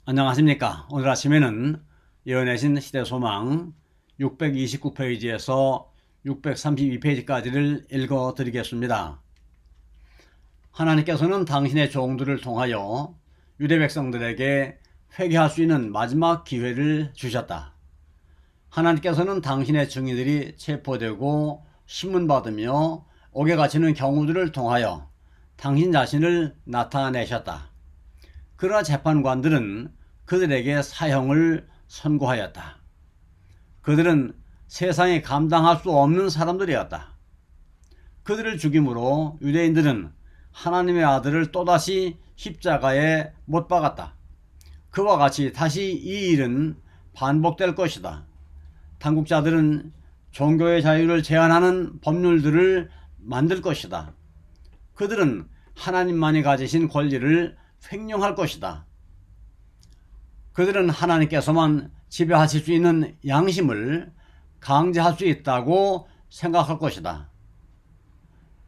안녕하십니까. 오늘 아침에는 예언의 시대소망 629페이지에서 632페이지까지를 읽어 드리겠습니다. 하나님께서는 당신의 종들을 통하여 유대 백성들에게 회개할 수 있는 마지막 기회를 주셨다. 하나님께서는 당신의 증인들이 체포되고 신문받으며 옥에 갇히는 경우들을 통하여 당신 자신을 나타내셨다. 그러나 재판관들은 그들에게 사형을 선고하였다. 그들은 세상에 감당할 수 없는 사람들이었다. 그들을 죽임으로 유대인들은 하나님의 아들을 또다시 십자가에 못 박았다. 그와 같이 다시 이 일은 반복될 것이다. 당국자들은 종교의 자유를 제한하는 법률들을 만들 것이다. 그들은 하나님만이 가지신 권리를 횡령할 것이다. 그들은 하나님께서만 지배하실 수 있는 양심을 강제할 수 있다고 생각할 것이다.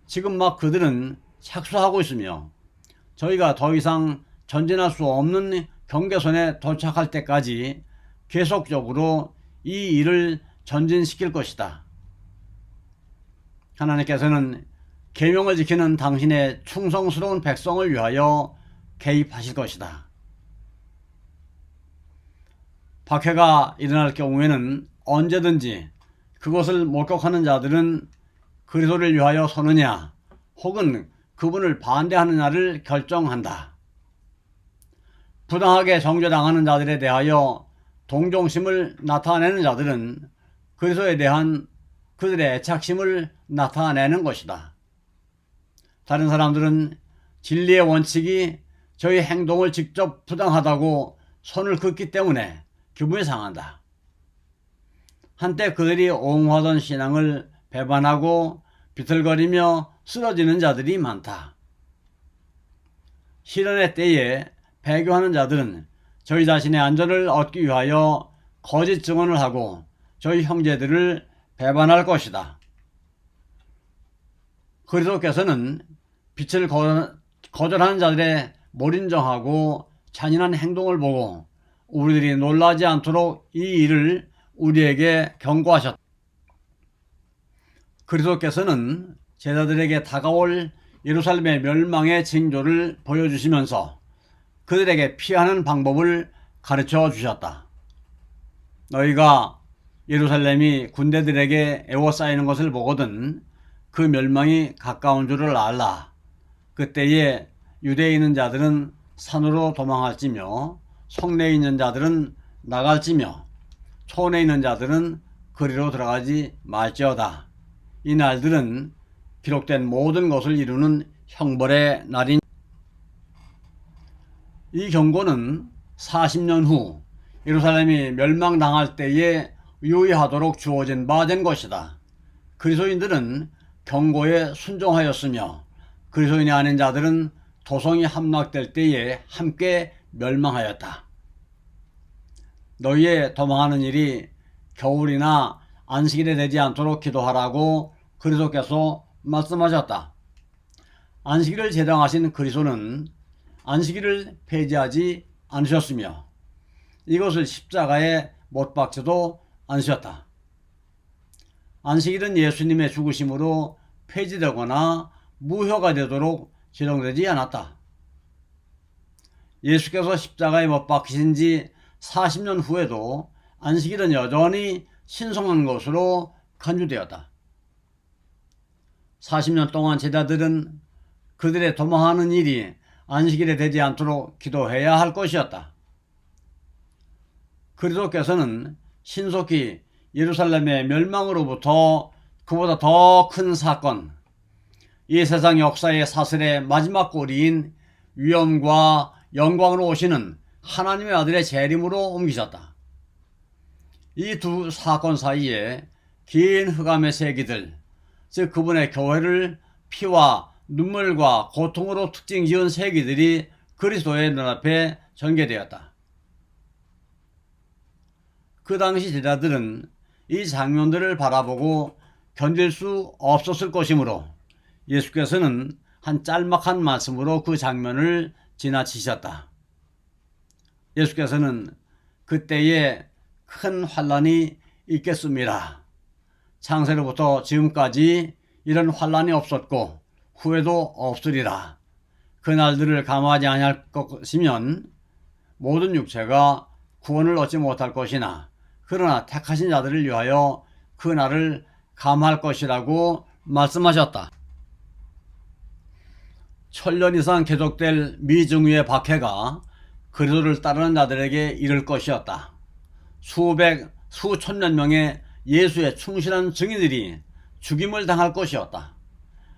지금 막 그들은 착수하고 있으며 저희가 더 이상 전진할 수 없는 경계선에 도착할 때까지 계속적으로 이 일을 전진시킬 것이다. 하나님께서는 계명을 지키는 당신의 충성스러운 백성을 위하여 개입하실 것이다. 박해가 일어날 경우에는 언제든지 그것을 목격하는 자들은 그리스도를 위하여 서느냐 혹은 그분을 반대하느냐를 결정한다. 부당하게 정죄당하는 자들에 대하여 동정심을 나타내는 자들은 그리스도에 대한 그들의 애착심을 나타내는 것이다. 다른 사람들은 진리의 원칙이 저희 행동을 직접 부당하다고 손을 긋기 때문에 기분이 상한다. 한때 그들이 옹호하던 신앙을 배반하고 비틀거리며 쓰러지는 자들이 많다. 시련의 때에 배교하는 자들은 저희 자신의 안전을 얻기 위하여 거짓 증언을 하고 저희 형제들을 배반할 것이다. 그리스도께서는 빛을 거절하는 자들의 몰인정하고 잔인한 행동을 보고 우리들이 놀라지 않도록 이 일을 우리에게 경고하셨다. 그리스도께서는 제자들에게 다가올 예루살렘의 멸망의 징조를 보여주시면서 그들에게 피하는 방법을 가르쳐 주셨다. 너희가 예루살렘이 군대들에게 에워싸이는 것을 보거든 그 멸망이 가까운 줄을 알라. 그때에 유대에 있는 자들은 산으로 도망할지며 성내에 있는 자들은 나갈지며 초원에 있는 자들은 그리로 들어가지 말지어다. 이 날들은 기록된 모든 것을 이루는 형벌의 날인. 이 경고는 40년 후 예루살렘이 멸망당할 때에 유의하도록 주어진 바 된 것이다. 그리스도인들은 경고에 순종하였으며 그리스도인이 아닌 자들은 도성이 함락될 때에 함께 멸망하였다. 너희의 도망하는 일이 겨울이나 안식일에 되지 않도록 기도하라고 그리스도께서 말씀하셨다. 안식일을 제정하신 그리스도는 안식일을 폐지하지 않으셨으며 이것을 십자가에 못 박지도 않으셨다. 안식일은 예수님의 죽으심으로 폐지되거나 무효가 되도록 제정되지 않았다. 예수께서 십자가에 못 박히신 지 40년 후에도 안식일은 여전히 신성한 것으로 간주되었다. 40년 동안 제자들은 그들의 도망하는 일이 안식일에 되지 않도록 기도해야 할 것이었다. 그리스도께서는 신속히 예루살렘의 멸망으로부터 그보다 더 큰 사건, 이 세상 역사의 사슬의 마지막 꼬리인 위엄과 영광으로 오시는 하나님의 아들의 재림으로 옮기셨다. 이 두 사건 사이에 긴 흑암의 세기들, 즉 그분의 교회를 피와 눈물과 고통으로 특징 지은 세기들이 그리스도의 눈앞에 전개되었다. 그 당시 제자들은 이 장면들을 바라보고 견딜 수 없었을 것이므로 예수께서는 한 짤막한 말씀으로 그 장면을 지나치셨다. 예수께서는 그때에 큰 환난이 있겠습니다. 창세로부터 지금까지 이런 환난이 없었고 후에도 없으리라. 그 날들을 감화하지 아니할 것이면 모든 육체가 구원을 얻지 못할 것이나 그러나 택하신 자들을 위하여 그 날을 감할 것이라고 말씀하셨다. 1000년 이상 계속될 미증유의 박해가 그리스도를 따르는 자들에게 이를 것이었다. 수천만 명의 예수의 충실한 증인들이 죽임을 당할 것이었다.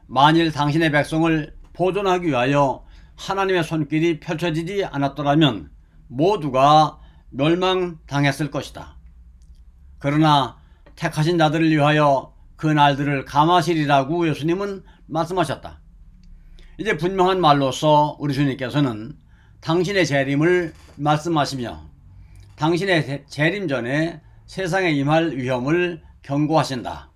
만일 당신의 백성을 보존하기 위하여 하나님의 손길이 펼쳐지지 않았더라면 모두가 멸망당했을 것이다. 그러나 택하신 자들을 위하여 그 날들을 감하시리라고 예수님은 말씀하셨다. 이제 분명한 말로서 우리 주님께서는 당신의 재림을 말씀하시며 당신의 재림 전에 세상에 임할 위험을 경고하신다.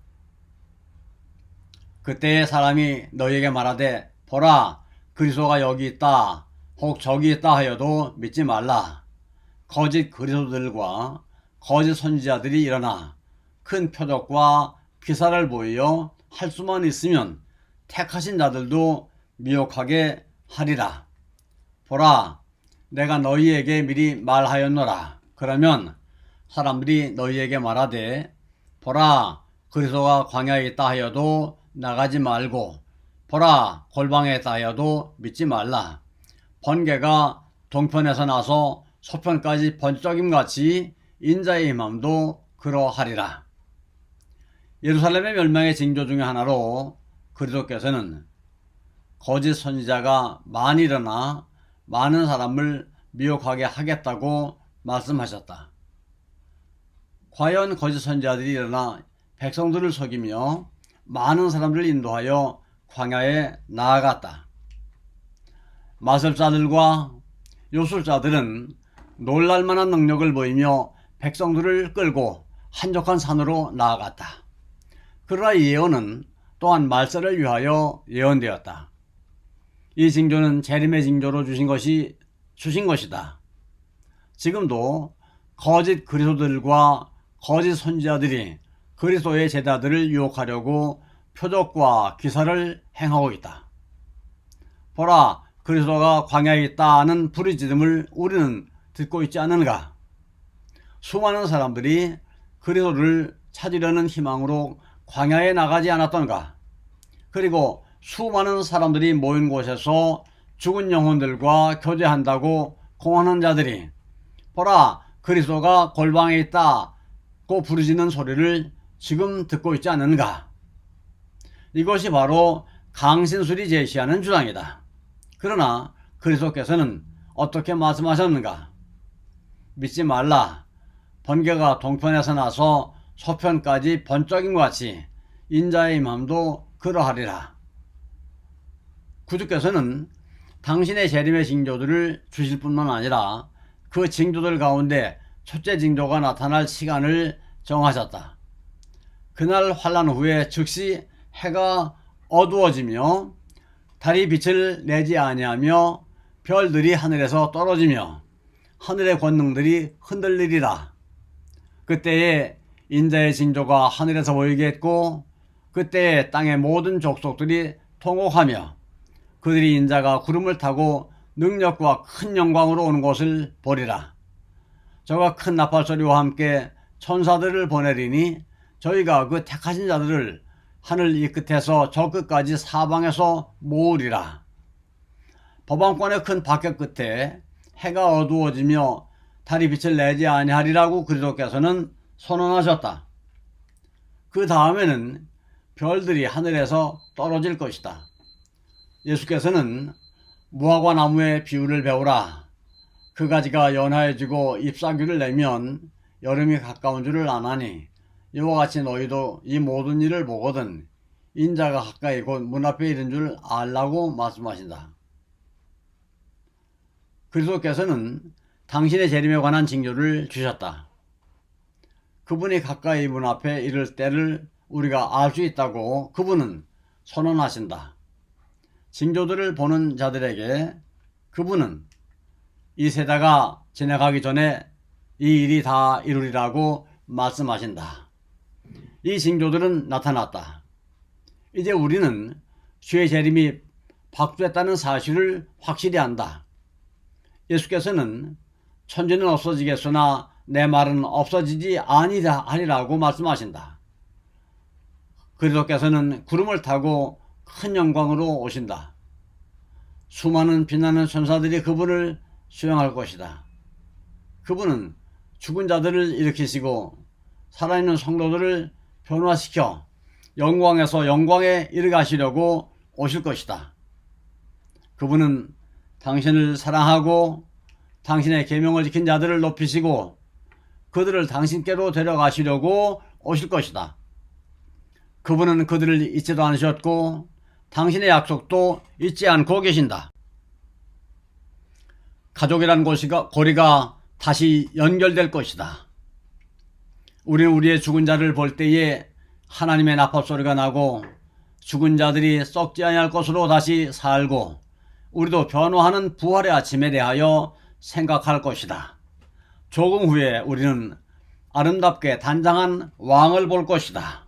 그때의 사람이 너희에게 말하되 보라 그리스도가 여기 있다 혹 저기 있다 하여도 믿지 말라. 거짓 그리스도들과 거짓 선지자들이 일어나 큰 표적과 기사를 보이어 할 수만 있으면 택하신 자들도 미혹하게 하리라. 보라 내가 너희에게 미리 말하였노라. 그러면 사람들이 너희에게 말하되 보라 그리스도가 광야에 있다 하여도 나가지 말고 보라 골방에 있다 하여도 믿지 말라. 번개가 동편에서 나서 서편까지 번쩍임같이 인자의 임함도 그러하리라. 예루살렘의 멸망의 징조 중의 하나로 그리스도께서는 거짓 선지자가 많이 일어나 많은 사람을 미혹하게 하겠다고 말씀하셨다. 과연 거짓 선지자들이 일어나 백성들을 속이며 많은 사람들을 인도하여 광야에 나아갔다. 마술자들과 요술자들은 놀랄만한 능력을 보이며 백성들을 끌고 한적한 산으로 나아갔다. 그러나 이 예언은 또한 말세를 위하여 예언되었다. 이 징조는 재림의 징조로 주신 것이다. 지금도 거짓 그리스도들과 거짓 선지자들이 그리스도의 제자들을 유혹하려고 표적과 기사를 행하고 있다. 보라 그리스도가 광야에 있다는 부르짖음을 우리는 듣고 있지 않는가? 수많은 사람들이 그리스도를 찾으려는 희망으로 광야에 나가지 않았던가? 그리고 수많은 사람들이 모인 곳에서 죽은 영혼들과 교제한다고 공언하는 자들이 보라 그리스도가 골방에 있다고 부르짖는 소리를 지금 듣고 있지 않는가? 이것이 바로 강신술이 제시하는 주장이다. 그러나 그리스도께서는 어떻게 말씀하셨는가? 믿지 말라. 번개가 동편에서 나서 서편까지 번쩍임과 같이 인자의 임함도 그러하리라. 구주께서는 당신의 재림의 징조들을 주실 뿐만 아니라 그 징조들 가운데 첫째 징조가 나타날 시간을 정하셨다. 그날 환난 후에 즉시 해가 어두워지며 달이 빛을 내지 아니하며 별들이 하늘에서 떨어지며 하늘의 권능들이 흔들리리라. 그때에 인자의 징조가 하늘에서 보이겠고 그때에 땅의 모든 족속들이 통곡하며 그들이 인자가 구름을 타고 능력과 큰 영광으로 오는 것을 보리라. 저가 큰 나팔소리와 함께 천사들을 보내리니 저희가 그 택하신 자들을 하늘 이 끝에서 저 끝까지 사방에서 모으리라. 법왕권의 큰 박해 끝에 해가 어두워지며 달이 빛을 내지 아니하리라고 그리스도께서는 선언하셨다. 그 다음에는 별들이 하늘에서 떨어질 것이다. 예수께서는 무화과 나무의 비유를 배우라. 그 가지가 연하여지고 잎사귀를 내면 여름이 가까운 줄을 아나니 이와 같이 너희도 이 모든 일을 보거든 인자가 가까이 곧 문 앞에 이른 줄 알라고 말씀하신다. 그리스도께서는 당신의 재림에 관한 징조를 주셨다. 그분이 가까이 문 앞에 이를 때를 우리가 알 수 있다고 그분은 선언하신다. 징조들을 보는 자들에게 그분은 이 세대가 지나가기 전에 이 일이 다 이루리라고 말씀하신다. 이 징조들은 나타났다. 이제 우리는 주의 재림이 박두했다는 사실을 확실히 안다. 예수께서는 천지는 없어지겠으나 내 말은 없어지지 아니하리라고 말씀하신다. 그리스도께서는 구름을 타고 큰 영광으로 오신다. 수많은 빛나는 천사들이 그분을 수용할 것이다. 그분은 죽은 자들을 일으키시고 살아있는 성도들을 변화시켜 영광에서 영광에 이르가시려고 오실 것이다. 그분은 당신을 사랑하고 당신의 계명을 지킨 자들을 높이시고 그들을 당신께로 데려가시려고 오실 것이다. 그분은 그들을 잊지도 않으셨고 당신의 약속도 잊지 않고 계신다. 가족이란 고리가 다시 연결될 것이다. 우리는 우리의 죽은 자를 볼 때에 하나님의 나팔 소리가 나고 죽은 자들이 썩지 아니할 것으로 다시 살고 우리도 변화하는 부활의 아침에 대하여 생각할 것이다. 조금 후에 우리는 아름답게 단장한 왕을 볼 것이다.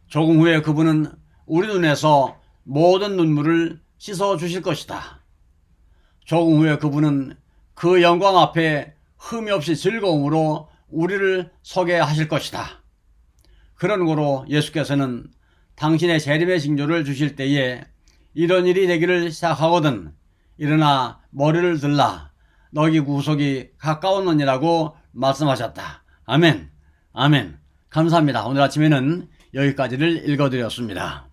조금 후에 그분은 우리 눈에서 모든 눈물을 씻어 주실 것이다. 조금 후에 그분은 그 영광 앞에 흠이 없이 즐거움으로 우리를 서게 하실 것이다. 그런 거로 예수께서는 당신의 재림의 징조를 주실 때에 이런 일이 되기를 시작하거든 일어나 머리를 들라 너희 구속이 가까웠느니라고 말씀하셨다. 아멘. 아멘. 감사합니다. 오늘 아침에는 여기까지를 읽어드렸습니다.